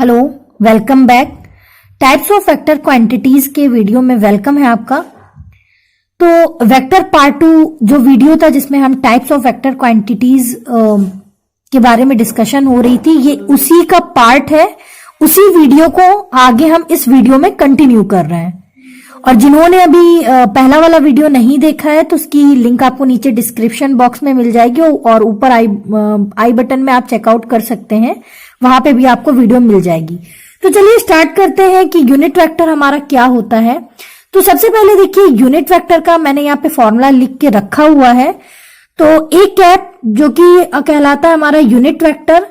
Hello, welcome back. Types of vector quantities के video में welcome है आपका। तो वेक्टर पार्ट 2 जो वीडियो था जिसमें हम टाइप्स ऑफ वेक्टर क्वांटिटीज के बारे में डिस्कशन हो रही थी, ये उसी का पार्ट है। उसी वीडियो को आगे हम इस वीडियो में कंटिन्यू कर रहे हैं। और जिन्होंने अभी पहला वाला वीडियो नहीं देखा है तो उसकी लिंक आपको नीचे डिस्क्रिप्शन बॉक्स में मिल जाएगी और ऊपर आई बटन में आप चेकआउट कर सकते हैं, वहां पे भी आपको वीडियो मिल जाएगी। तो चलिए स्टार्ट करते हैं कि यूनिट वेक्टर हमारा क्या होता है। तो सबसे पहले देखिए, यूनिट वेक्टर का मैंने यहाँ पे फॉर्मूला लिख के रखा हुआ है। तो ए कैप जो कि कहलाता है हमारा unit vector,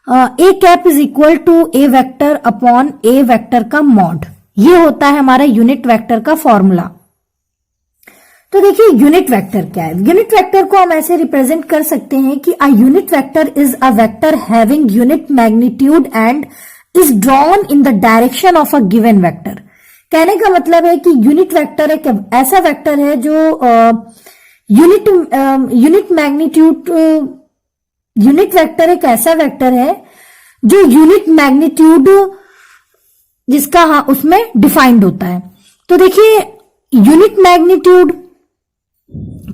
A cap is equal to A vector upon A vector का मॉड, ये होता है हमारा यूनिट वेक्टर का फॉर्मूला। तो देखिए यूनिट वेक्टर क्या है। यूनिट वेक्टर को हम ऐसे रिप्रेजेंट कर सकते हैं कि a unit vector is a vector having unit magnitude and is drawn in the direction of a given vector. कहने का मतलब है कि यूनिट वेक्टर एक ऐसा वेक्टर है जो यूनिट मैग्नीट्यूड, यूनिट वेक्टर एक ऐसा वेक्टर है जो यूनिट मैग्नीट्यूड जिसका उसमें डिफाइंड होता है। तो देखिए यूनिट मैग्नीट्यूड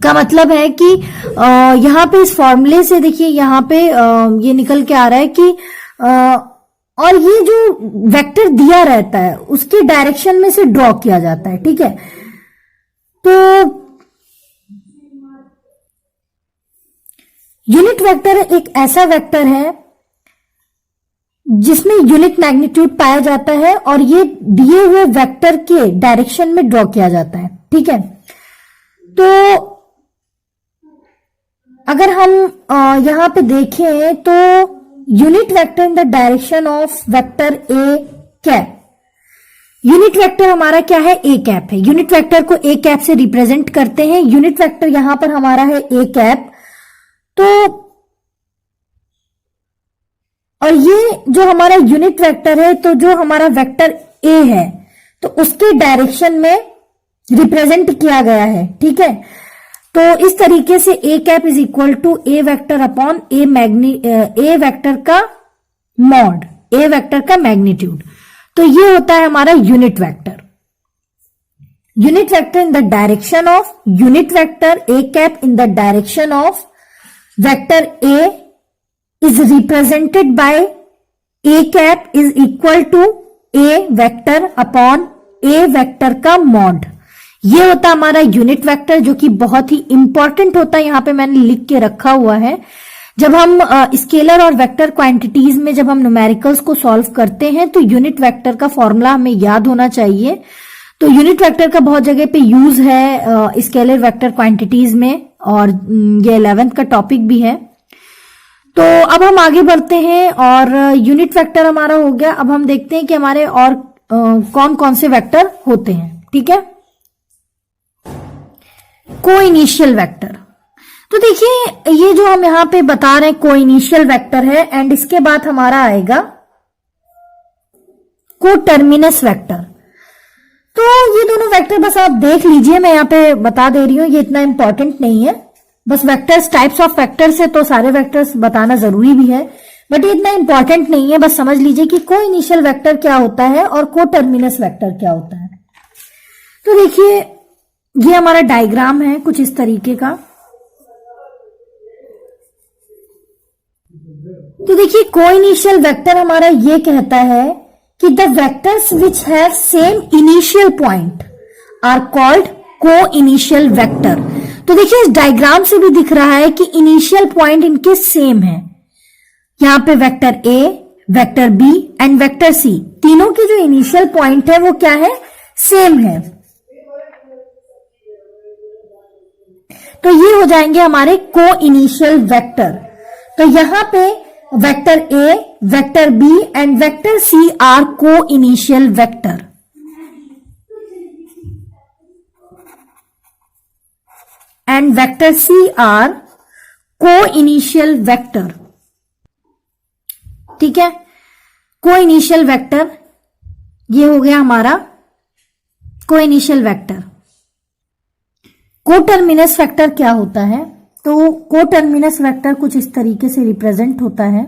का मतलब है कि यहां पे इस फॉर्मूले से देखिए यहां पे ये निकल के आ रहा है कि और ये जो वेक्टर दिया रहता है उसके डायरेक्शन में से ड्रॉ किया जाता है, ठीक है। तो यूनिट वेक्टर एक ऐसा वेक्टर है जिसमें यूनिट मैग्नीट्यूड पाया जाता है और ये दिए हुए वेक्टर के डायरेक्शन में ड्रॉ किया जाता है, ठीक है। तो अगर हम यहां पे देखें तो unit vector in the direction of vector A cap, unit vector हमारा क्या है, ए कैप है। यूनिट वेक्टर को ए कैप से रिप्रेजेंट करते हैं। यूनिट वेक्टर यहां पर हमारा है ए कैप। तो और ये जो हमारा यूनिट वेक्टर है, तो जो हमारा वेक्टर ए है तो उसके डायरेक्शन में रिप्रेजेंट किया गया है, ठीक है। तो इस तरीके से A cap is equal to A vector upon A vector का मॉड, ए वेक्टर का मैग्नीट्यूड। तो ये होता है हमारा unit vector. Unit vector in the direction of unit vector A cap in the direction of vector A is represented by a cap is equal to a vector upon a vector का mod। ये होता है हमारा unit vector जो कि बहुत ही important होता है। यहां पे मैंने लिख के रखा हुआ है। जब हम स्केलर और वेक्टर क्वांटिटीज में जब हम न्यूमेरिकल्स को सॉल्व करते हैं तो यूनिट वेक्टर का फॉर्मूला हमें याद होना चाहिए। तो यूनिट वेक्टर का बहुत जगह पे यूज है स्केलर वेक्टर क्वांटिटीज में, और ये 11th का टॉपिक भी है। तो अब हम आगे बढ़ते हैं और यूनिट वेक्टर हमारा हो गया। अब हम देखते हैं कि हमारे और कौन कौन से वेक्टर होते हैं, ठीक है। को इनिशियल वेक्टर, तो देखिए ये जो हम यहां पे बता रहे हैं को इनिशियल वेक्टर है, एंड इसके बाद हमारा आएगा को टर्मिनस वेक्टर। तो ये दोनों वेक्टर बस आप देख लीजिए, मैं यहां पे बता दे रही हूं, ये इतना इंपॉर्टेंट नहीं है। बस वेक्टर्स, टाइप्स ऑफ वेक्टर्स है तो सारे वेक्टर्स बताना जरूरी भी है, बट ये इतना इंपॉर्टेंट नहीं है। बस समझ लीजिए कि को इनिशियल वेक्टर क्या होता है और को टर्मिनस वेक्टर क्या होता है। तो देखिए ये हमारा डायग्राम है कुछ इस तरीके का। तो देखिए को इनिशियल वेक्टर हमारा ये कहता है कि the vectors which have same initial point are called को इनिशियल वेक्टर। तो देखिए इस डायग्राम से भी दिख रहा है कि इनिशियल पॉइंट इनके सेम है। यहां पे vector A, vector B and vector C, तीनों के जो इनिशियल पॉइंट है वो क्या है, सेम है। तो ये हो जाएंगे हमारे को इनिशियल वेक्टर। तो यहां पे vector A, vector B and vector C are को initial vector. And vector C are को इनिशियल वेक्टर, ठीक है। को इनिशियल वेक्टर ये हो गया हमारा को इनिशियल वेक्टर। को टर्मिनस वेक्टर क्या होता है, तो को टर्मिनस वेक्टर कुछ इस तरीके से रिप्रेजेंट होता है।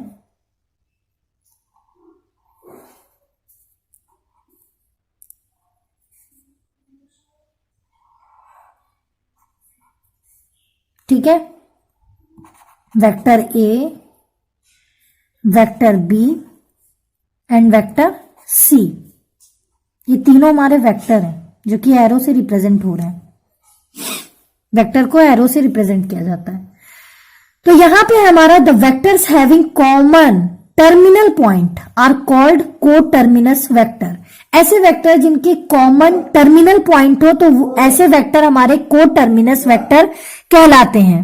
ठीक है, vector A, vector B and vector C, ये तीनों हमारे वेक्टर हैं जो कि एरो से रिप्रेजेंट हो रहे हैं। वेक्टर को एरो से रिप्रेजेंट किया जाता है। तो यहां पे हमारा the vectors having common terminal point are called coterminous vector. ऐसे वेक्टर जिनके कॉमन टर्मिनल पॉइंट हो तो ऐसे वेक्टर हमारे को टर्मिनस वेक्टर कहलाते हैं।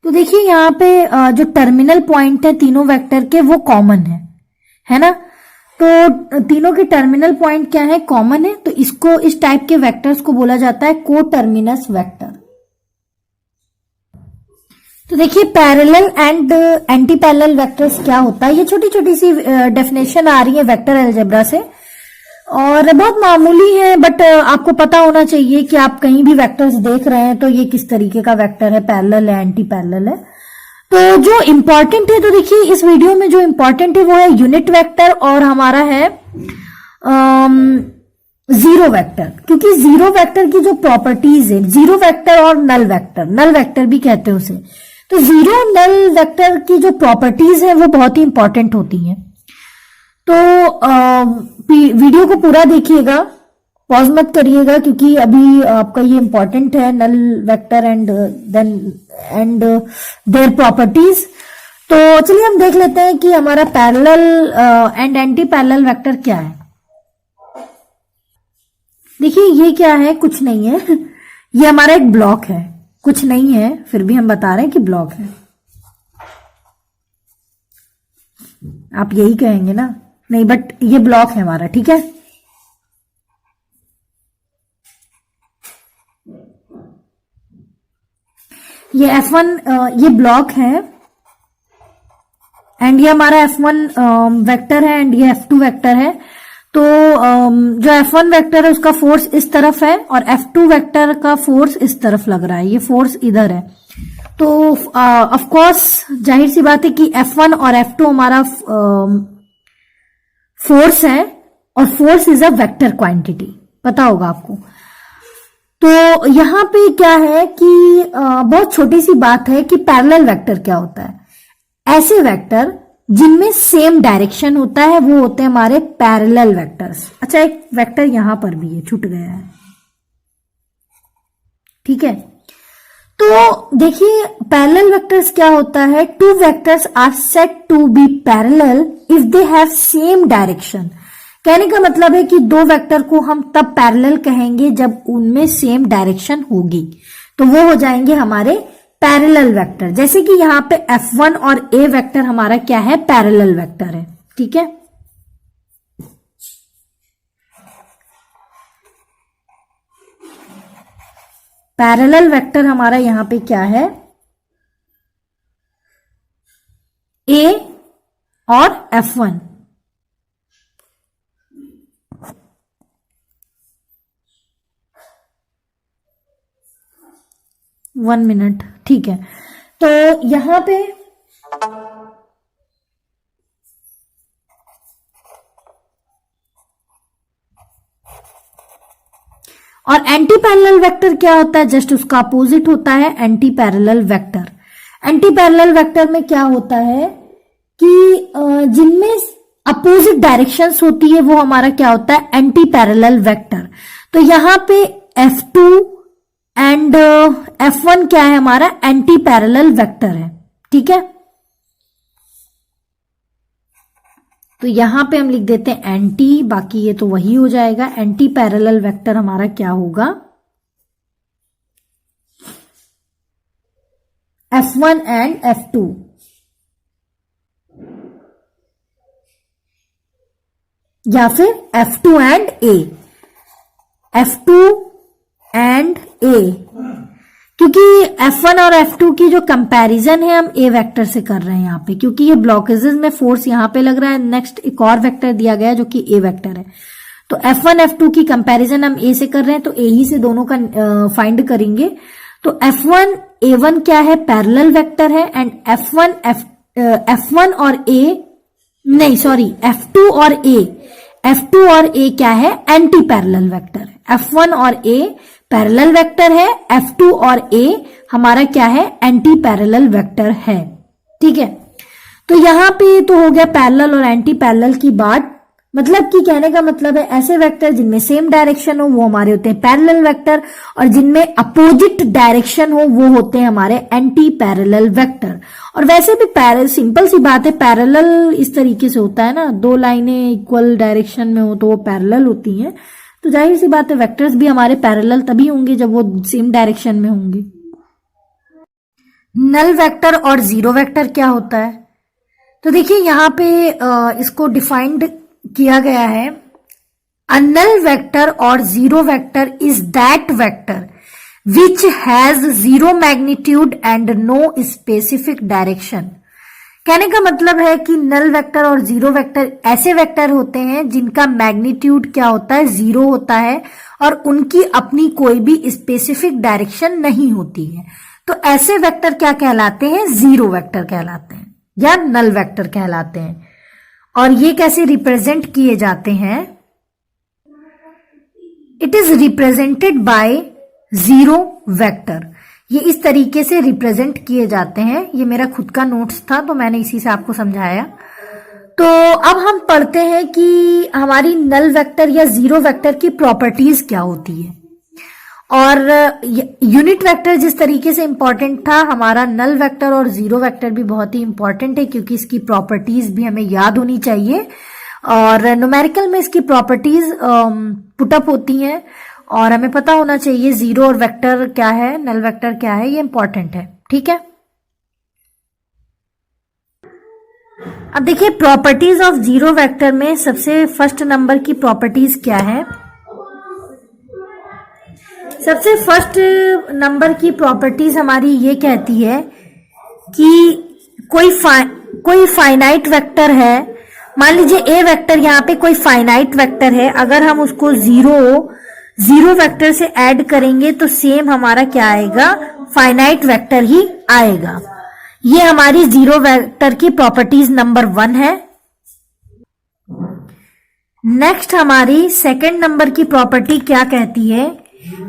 तो देखिए यहाँ पे जो टर्मिनल पॉइंट है तीनों वेक्टर के वो कॉमन है ना। तो तीनों के टर्मिनल पॉइंट क्या है, कॉमन है, तो इसको इस टाइप के वेक्टर्स को बोला जाता है को टर्मिनस वेक्टर। तो देखिए parallel and anti parallel vectors क्या होता है, ये छोटी छोटी सी डेफिनेशन आ रही है वेक्टर अलजेब्रा से और बहुत मामूली है, बट आपको पता होना चाहिए कि आप कहीं भी वेक्टर्स देख रहे हैं तो ये किस तरीके का वेक्टर है, पैरेलल है, एंटी पैरेलल है। तो जो इंपॉर्टेंट है, तो देखिए इस वीडियो में जो इंपॉर्टेंट है वो है यूनिट वेक्टर और हमारा है जीरो वेक्टर, क्योंकि जीरो वेक्टर की जो प्रॉपर्टीज है, जीरो वेक्टर और नल वेक्टर भी कहते हैं उसे, तो जीरो नल वेक्टर की जो प्रॉपर्टीज है वो बहुत ही इंपॉर्टेंट होती हैं। तो वीडियो को पूरा देखिएगा, पॉज मत करिएगा, क्योंकि अभी आपका ये इंपॉर्टेंट है, null vector and their properties. तो चलिए हम देख लेते हैं कि हमारा parallel and anti parallel vector क्या है। देखिए ये क्या है, कुछ नहीं है, ये हमारा एक ब्लॉक है, कुछ नहीं है, फिर भी हम बता रहे हैं कि ब्लॉक है। आप यही कहेंगे ना, नहीं बट ये ब्लॉक है हमारा, ठीक है। ये F1 ये ब्लॉक है एंड ये हमारा F1 वेक्टर है एंड ये F2 वेक्टर है। तो जो F1 वेक्टर है उसका फोर्स इस तरफ है और F2 वेक्टर का फोर्स इस तरफ लग रहा है, ये फोर्स इधर है। तो ऑफ कोर्स जाहिर सी बात है कि F1 और F2 हमारा फोर्स है और force is a vector quantity, पता होगा आपको। तो यहां पे क्या है कि बहुत छोटी सी बात है कि पैरेलल वेक्टर क्या होता है। ऐसे वेक्टर जिनमें सेम डायरेक्शन होता है वो होते हैं हमारे पैरेलल वेक्टर्स। अच्छा, एक वेक्टर यहां पर भी है, छूट गया है, ठीक है। तो देखिए पैरेलल वेक्टर्स क्या होता है, two vectors are said to be parallel if they have same direction. कहने का मतलब है कि दो वेक्टर को हम तब पैरेलल कहेंगे जब उनमें सेम डायरेक्शन होगी, तो वो हो जाएंगे हमारे पैरेलल वेक्टर। जैसे कि यहाँ पे F1 और A वेक्टर हमारा क्या है, पैरेलल वेक्टर है, ठीक है। पैरेलल वेक्टर हमारा यहां पे क्या है, A और F1। वन मिनट, ठीक है। तो यहां पे और एंटी पैरेलल वेक्टर क्या होता है, जस्ट उसका अपोजिट होता है anti parallel vector. Anti parallel vector में क्या होता है कि जिनमें अपोजिट डायरेक्शंस होती है वो हमारा क्या होता है, एंटी पैरेलल वेक्टर। तो यहां पे F2 एंड F1 क्या है, हमारा एंटी पैरेलल वेक्टर है, ठीक है। तो यहां पे हम लिख देते हैं एंटी, बाकी ये तो वही हो जाएगा। एंटी पैरेलल वेक्टर हमारा क्या होगा, F1 एंड F2। या फिर F2 and A, F2 and A, क्योंकि F1 और F2 की जो कंपैरिजन है हम A वेक्टर से कर रहे हैं यहाँ पे, क्योंकि ये ब्लॉकेजेस में फोर्स यहाँ पे लग रहा है। नेक्स्ट एक और वेक्टर दिया गया है जो कि A वेक्टर है, तो F1 F2 की कंपैरिजन हम A से कर रहे हैं, तो A ही से दोनों का फाइंड करेंगे। तो F1 A1 क्या है, पैरेलल वेक्टर है एंड F1 और A नहीं सॉरी F2 और A क्या है, एंटी पैरेलल वेक्टर है। F1 और A पैरेलल वेक्टर है, F2 और A हमारा क्या है, एंटी पैरेलल वेक्टर है। ठीक है, तो यहां पे तो हो गया पैरेलल और एंटी पैरेलल की बात। मतलब कि कहने का मतलब है ऐसे वेक्टर जिनमें सेम डायरेक्शन हो वो हमारे होते हैं पैरेलल वेक्टर, और जिनमें अपोजिट डायरेक्शन हो वो होते हैं हमारे एंटी पैरेलल वेक्टर। और वैसे भी सिंपल सी बात है, पैरेलल इस तरीके से होता है ना, दो लाइनें इक्वल डायरेक्शन में हो तो वो पैरेलल होती हैं। तो जाहिर सी बात है वेक्टर्स भी हमारे पैरेलल तभी होंगे जब वो सेम डायरेक्शन में होंगे। नल वेक्टर और जीरो वेक्टर क्या होता है, तो देखिए यहां पे इसको डिफाइंड किया गया है। अ नल वेक्टर और zero vector is that vector which has zero magnitude and no specific direction. कहने का मतलब है कि नल वेक्टर और जीरो वेक्टर ऐसे वेक्टर होते हैं जिनका मैग्नीट्यूड क्या होता है, जीरो होता है, और उनकी अपनी कोई भी स्पेसिफिक डायरेक्शन नहीं होती है। तो ऐसे वेक्टर क्या कहलाते हैं, जीरो वेक्टर कहलाते हैं या नल वेक्टर कहलाते हैं। और ये कैसे रिप्रेजेंट किए जाते हैं, it is represented by zero vector. ये इस तरीके से रिप्रेजेंट किए जाते हैं। ये मेरा खुद का नोट्स था तो मैंने इसी से आपको समझाया। तो अब हम पढ़ते हैं कि हमारी नल वेक्टर या जीरो वेक्टर की प्रॉपर्टीज क्या होती है। और यूनिट वेक्टर जिस तरीके से इंपॉर्टेंट था, हमारा नल वेक्टर और जीरो वेक्टर भी बहुत ही इंपॉर्टेंट है क्योंकि इसकी प्रॉपर्टीज भी हमें याद होनी चाहिए। और न्यूमेरिकल में इसकी प्रॉपर्टीज पुटअप होती हैं और हमें पता होना चाहिए जीरो और वेक्टर क्या है, नल वेक्टर क्या है, ये इंपॉर्टेंट है। ठीक है, अब देखिए प्रॉपर्टीज ऑफ जीरो वेक्टर में सबसे फर्स्ट नंबर की प्रॉपर्टीज क्या है। सबसे फर्स्ट नंबर की प्रॉपर्टीज हमारी ये कहती है कि कोई फाइनाइट वेक्टर है। मान लीजिए ए वेक्टर, यहाँ पे कोई फाइनाइट वेक्टर है, अगर हम उसको जीरो वेक्टर से ऐड करेंगे तो सेम हमारा क्या आएगा, फाइनाइट वेक्टर ही आएगा। ये हमारी जीरो वेक्टर की प्रॉपर्टीज नंबर 1 है। नेक्स्ट हमारी सेकंड नंबर की प्रॉपर्टी क्या कहती है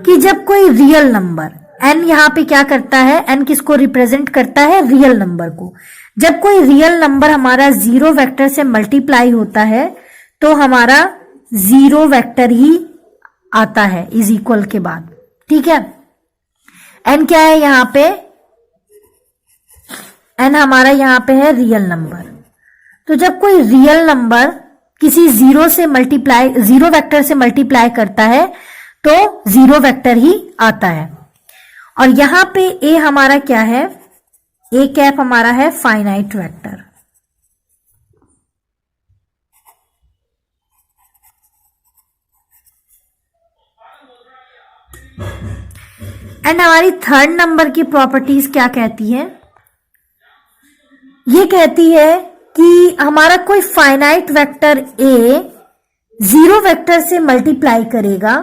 कि जब कोई रियल नंबर n, यहां पे क्या करता है, n किसको रिप्रेजेंट करता है, रियल नंबर को। जब कोई रियल नंबर हमारा जीरो वेक्टर से मल्टीप्लाई होता है तो हमारा जीरो वेक्टर ही आता है इज इक्वल के बाद। ठीक है, n क्या है यहां पे, n हमारा यहां पे है रियल नंबर। तो जब कोई रियल नंबर किसी जीरो वेक्टर से मल्टीप्लाई करता है तो जीरो वेक्टर ही आता है। और यहां पे ए हमारा क्या है, ए कैप हमारा है फाइनाइट वेक्टर। एंड हमारी थर्ड नंबर की प्रॉपर्टीज क्या कहती है, ये कहती है कि हमारा कोई finite vector A zero vector से मल्टीप्लाई करेगा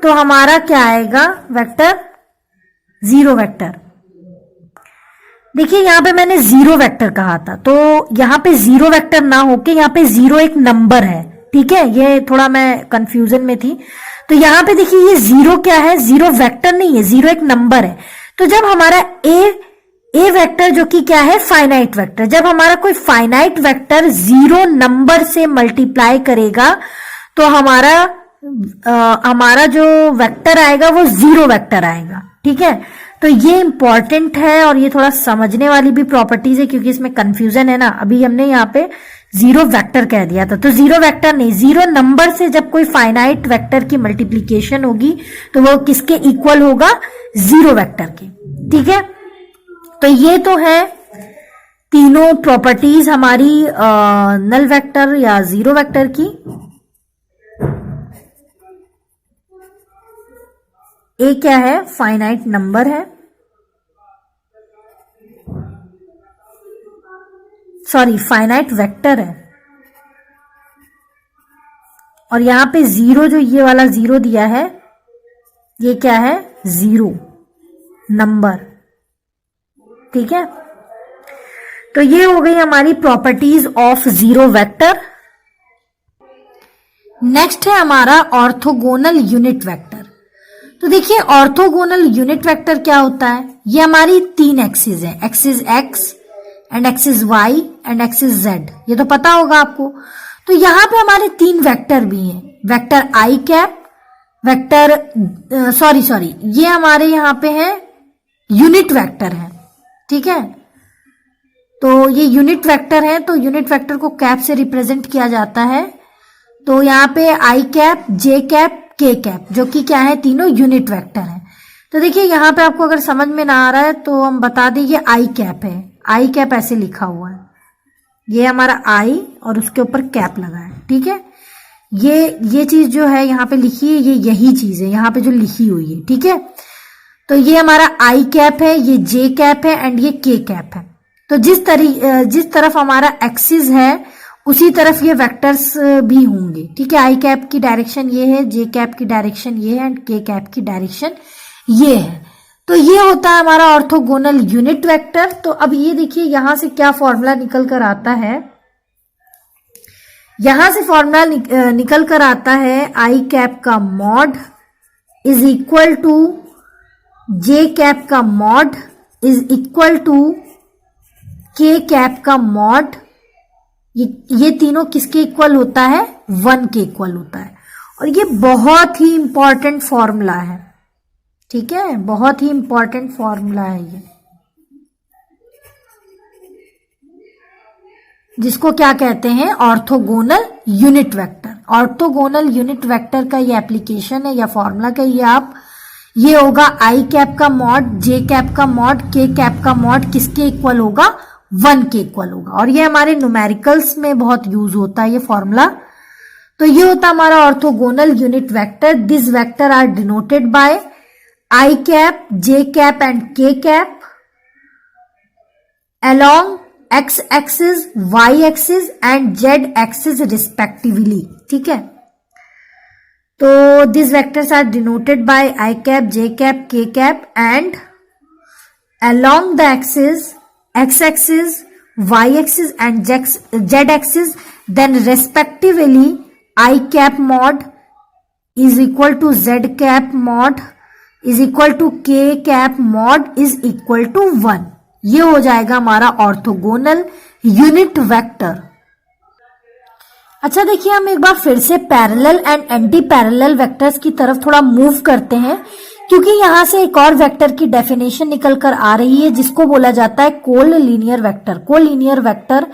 तो हमारा क्या आएगा, वेक्टर जीरो वेक्टर। देखिए यहां पे मैंने जीरो वेक्टर कहा था, तो यहां पे जीरो वेक्टर ना होके यहां पे जीरो एक नंबर है। ठीक है, ये थोड़ा मैं कंफ्यूजन में थी। तो यहां पे देखिए ये जीरो क्या है, जीरो वेक्टर नहीं है, जीरो एक नंबर है। तो जब हमारा ए वेक्टर जो कि क्या है, फाइनाइट वेक्टर, जब हमारा कोई फाइनाइट वेक्टर जीरो नंबर से मल्टीप्लाई करेगा तो हमारा जो वेक्टर आएगा वो जीरो वेक्टर आएगा। ठीक है, तो ये इंपॉर्टेंट है और ये थोड़ा समझने वाली भी प्रॉपर्टीज है क्योंकि इसमें कंफ्यूजन है ना। अभी हमने यहाँ पे जीरो वेक्टर कह दिया था, तो जीरो वेक्टर नहीं, जीरो नंबर से जब कोई फाइनाइट वेक्टर की मल्टीप्लीकेशन होगी तो वो किसके इक्वल होगा, जीरो वेक्टर के। ठीक है, तो ये तो है तीनों प्रॉपर्टीज हमारी नल वेक्टर या जीरो वेक्टर की। ए क्या है, फाइनाइट नंबर है, सॉरी फाइनाइट वेक्टर है। और यहां पे जीरो, जो ये वाला जीरो दिया है, ये क्या है, जीरो नंबर। ठीक है, तो ये हो गई हमारी properties of zero vector. Next है हमारा ऑर्थोगोनल यूनिट वेक्टर। तो देखिए ऑर्थोगोनल यूनिट वेक्टर क्या होता है, ये हमारी 3 एक्सिस है, axis X and axis Y and axis Z, ये तो पता होगा आपको। तो यहां पे हमारे 3 वेक्टर भी हैं, वेक्टर आई कैप, वेक्टर सॉरी ये हमारे यहां पे है यूनिट वेक्टर है, ठीक है। तो ये यूनिट वेक्टर है, तो यूनिट वेक्टर को कैप से रिप्रेजेंट किया जाता है। तो यहाँ पे आई cap, j cap, k cap, जो कि क्या है, तीनों यूनिट वेक्टर है। तो देखिए यहाँ पे आपको अगर समझ में ना आ रहा है तो हम बता दें ये आई कैप है, आई कैप ऐसे लिखा हुआ है, ये हमारा आई और उसके ऊपर कैप लगा है, ठीक है। ये चीज जो है यहाँ पे लिखी है, ये यही चीज है यहाँ पे जो लिखी हुई है, ठीक है। तो ये हमारा आई कैप है, ये जे कैप है एंड ये के कैप है। तो जिस तरफ हमारा एक्सिस है उसी तरफ ये वेक्टर्स भी होंगे, ठीक है। आई कैप की डायरेक्शन ये है, जे कैप की डायरेक्शन ये है एंड के कैप की डायरेक्शन ये है। तो ये होता है हमारा ऑर्थोगोनल यूनिट वेक्टर। तो अब ये देखिए यहां से क्या फॉर्मूला निकल कर आता है, यहां से फॉर्मूला निकल कर आता है आई कैप का mod is equal to J cap का mod is equal to K cap का मॉड। ये तीनों किसके इक्वल होता है, 1 के इक्वल होता है। और ये बहुत ही इंपॉर्टेंट फॉर्मूला है, ठीक है, बहुत ही इंपॉर्टेंट फॉर्मूला है ये, जिसको क्या कहते हैं, orthogonal unit vector. Orthogonal unit vector का ये एप्लीकेशन है या फॉर्मूला का ये होगा आई कैप का मॉड, जे कैप का मॉड, के कैप का मॉड किसके इक्वल होगा, 1 के इक्वल होगा। और ये हमारे न्यूमेरिकल्स में बहुत यूज होता है ये फॉर्मूला। तो ये होता है हमारा orthogonal unit vector. This vector are denoted by i cap, j cap and k cap along x axis, y axis and z axis respectively, ठीक है। तो this vectors are denoted by i cap, j cap, k cap and along the axis x axis, y axis and z axis, then respectively I cap mod is equal to z cap mod is equal to k cap mod is equal to 1। ये हो जाएगा हमारा orthogonal unit vector. अच्छा देखिए हम एक बार फिर से parallel and anti parallel vectors की तरफ थोड़ा मूव करते हैं, क्योंकि यहां से एक और वेक्टर की डेफिनेशन निकल कर आ रही है जिसको बोला जाता है collinear vector. Collinear vector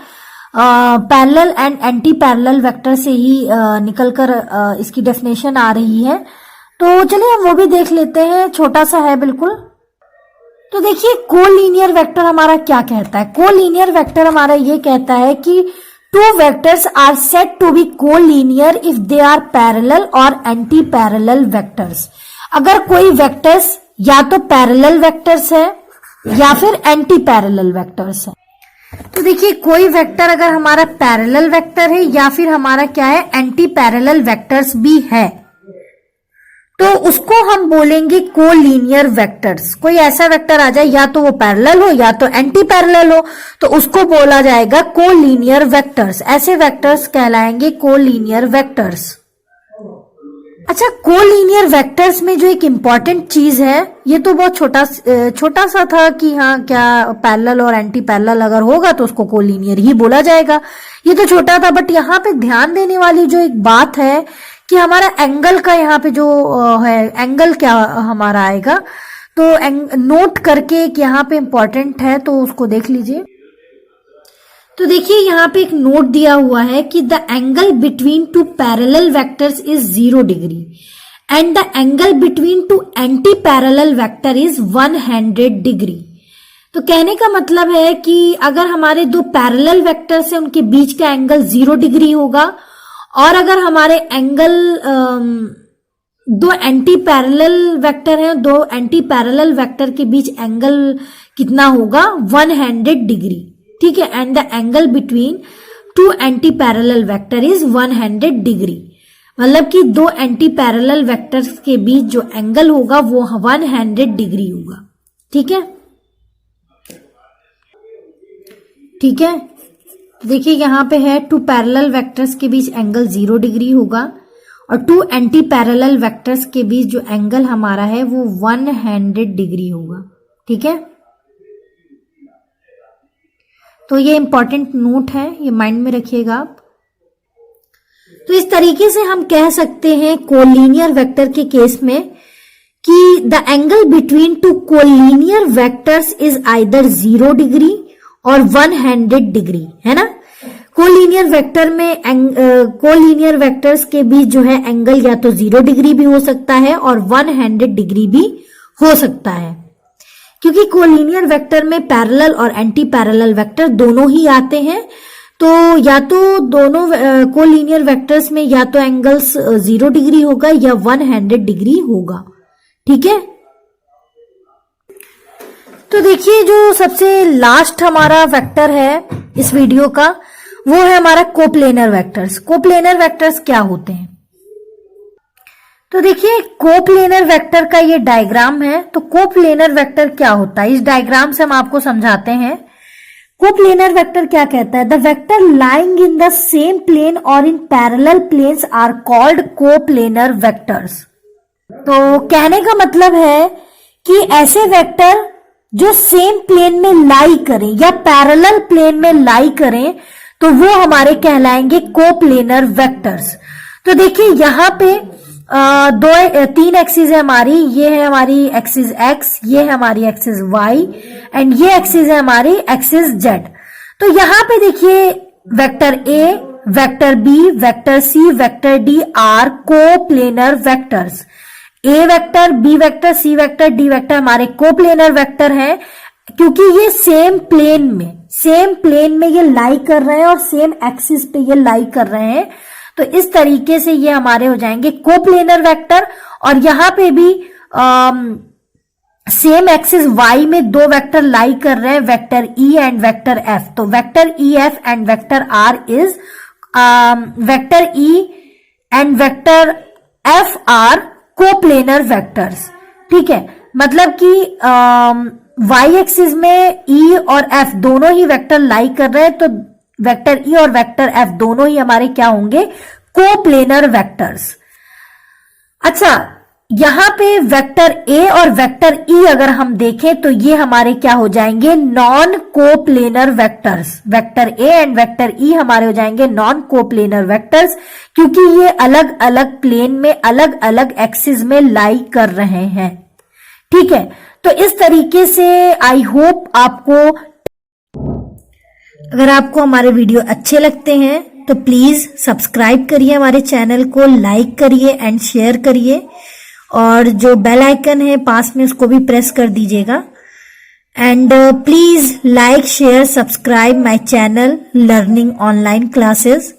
parallel and anti parallel vector से ही निकल कर इसकी डेफिनेशन आ रही है। तो चलिए हम वो भी देख लेते हैं, छोटा सा है बिल्कुल। तो देखिए कोलीनियर वेक्टर हमारा क्या कहता है, कोलीनियर वेक्टर हमारा ये कहता है कि two vectors are said to be collinear if they are parallel और एंटी पैरेलल वेक्टर्स। अगर कोई वेक्टर्स या तो पैरेलल वेक्टर्स है या फिर एंटी पैरेलल वेक्टर्स है। तो देखिए कोई वेक्टर अगर हमारा पैरेलल वेक्टर है या फिर हमारा क्या है, एंटी पैरेलल वेक्टर्स भी है, तो उसको हम बोलेंगे कोलीनियर वेक्टर्स। कोई ऐसा वेक्टर आ जाए या तो वो पैरेलल हो या तो एंटी पैरेलल हो, तो उसको बोला जाएगा कोलीनियर वेक्टर्स। ऐसे वेक्टर्स कहलाएंगे कोलीनियर वेक्टर्स। अच्छा कोलीनियर वेक्टर्स में जो एक इंपॉर्टेंट चीज है, ये तो बहुत छोटा सा था कि हाँ क्या पैरेलल और एंटी पैरेलल अगर होगा तो उसको कोलीनियर ही बोला जाएगा, ये तो छोटा था। बट यहाँ पे ध्यान देने वाली जो एक बात है कि हमारा एंगल का यहाँ पे जो है एंगल क्या हमारा आएगा, तो नोट करके कि यहाँ पे इंपॉर्टेंट है तो उसको देख लीजिए। तो देखिए यहाँ पे एक नोट दिया हुआ है कि the angle between two parallel vectors is 0 degree and the angle between two anti parallel vector is 100 degree. तो कहने का मतलब है कि अगर हमारे दो पैरेलल वेक्टर्स हैं उनके बीच का एंगल 0 डिग्री होगा, और अगर हमारे एंगल दो एंटी पैरेलल वेक्टर हैं, दो एंटी पैरेलल वेक्टर के बीच एंगल कितना होगा, 100 डिग्री, ठीक है। And the angle between two anti parallel vector is 100 degree, मतलब कि दो एंटी पैरेलल वेक्टर्स के बीच जो एंगल होगा वो 100 डिग्री होगा, ठीक है। ठीक है देखिए यहाँ पे है टू पैरेलल वेक्टर्स के बीच एंगल 0 डिग्री होगा। और टू एंटी पैरेलल वेक्टर्स के बीच जो एंगल हमारा है वो 100 डिग्री होगा। ठीक है, तो ये इंपॉर्टेंट नोट है, ये माइंड में रखिएगा आप। तो इस तरीके से हम कह सकते हैं कोलिनियर वेक्टर के केस में कि the angle between two collinear vectors is either 0 degree और 100 डिग्री, है ना। कोलिनियर वेक्टर में कोलिनियर वेक्टर्स के बीच जो है एंगल या तो 0 डिग्री भी हो सकता है और 100 डिग्री भी हो सकता है, क्योंकि कोलिनियर वेक्टर में पैरेलल और एंटी पैरेलल वेक्टर दोनों ही आते हैं। तो या तो दोनों कोलिनियर वेक्टर्स में या तो एंगल्स 0 डिग्री होगा या 100 डिग्री होगा। ठीक है, तो देखिए जो सबसे लास्ट हमारा वेक्टर है इस वीडियो का वो है हमारा कोप्लेनर वेक्टर्स। कोप्लेनर वेक्टर्स क्या होते हैं? तो देखिए कोप्लेनर वेक्टर का ये डायग्राम है। तो कोप्लेनर वेक्टर क्या होता है, इस डायग्राम से हम आपको समझाते हैं। कोप्लेनर वेक्टर क्या कहता है? The vector lying in the same plane or in parallel planes are called coplanar vectors. तो कहने का मतलब है कि ऐसे वेक्टर जो सेम प्लेन में लाई करें या पैरेलल प्लेन में लाई करें तो वो हमारे कहलाएंगे कोप्लेनर वेक्टर्स। तो देखिए यहाँ पे तीन एक्सिस है हमारी, ये है हमारी एक्सिस एक्स, ये है हमारी एक्सिस वाई एंड ये एक्सिस है हमारी एक्सिस जेड। तो यहाँ पे देखिए vector A, vector B, vector C, vector D are coplanar vectors. A vector, B vector, C vector, D vector हमारे कोप्लेनर वेक्टर हैं, क्योंकि ये सेम प्लेन में ये लाई कर रहे हैं और सेम एक्सिस पे ये लाई कर रहे हैं। तो इस तरीके से ये हमारे हो जाएंगे कोप्लेनर वेक्टर। और यहां पे भी सेम एक्सिस वाई में दो वेक्टर लाई कर रहे हैं, vector E and vector F. तो vector E F and vector R is vector E and vector F are coplanar vectors. ठीक है, मतलब कि वाई एक्सिस में ई और एफ दोनों ही वेक्टर लाई कर रहे हैं, तो वेक्टर ई और वेक्टर एफ दोनों ही हमारे क्या होंगे? Coplanar vectors. अच्छा, यहां पे वेक्टर ए और वेक्टर ई अगर हम देखें तो ये हमारे क्या हो जाएंगे? Non coplanar vectors. Vector A and vector E हमारे हो जाएंगे नॉन कोप्लेनर वेक्टर्स, क्योंकि ये अलग अलग प्लेन में अलग अलग एक्सिस में लाई कर रहे हैं। ठीक है, तो इस तरीके से आई होप अगर आपको हमारे वीडियो अच्छे लगते हैं तो प्लीज सब्सक्राइब करिए हमारे चैनल को, लाइक करिए एंड शेयर करिए, और जो बेल आइकन है पास में उसको भी प्रेस कर दीजिएगा। And please like, share, subscribe my channel learning online classes,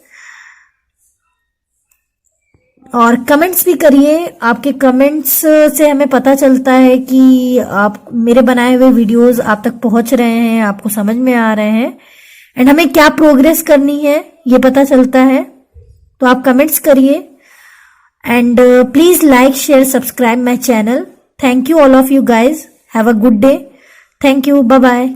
और कमेंट्स भी करिए। आपके कमेंट्स से हमें पता चलता है कि आप मेरे बनाए हुए वीडियोस आप तक पहुंच रहे हैं, आपको समझ में आ रहे हैं, एंड हमें क्या प्रोग्रेस करनी है ये पता चलता है। तो आप कमेंट्स करिए and please like, share, subscribe my channel. Thank you all of you guys, have a good day. Thank you, bye bye.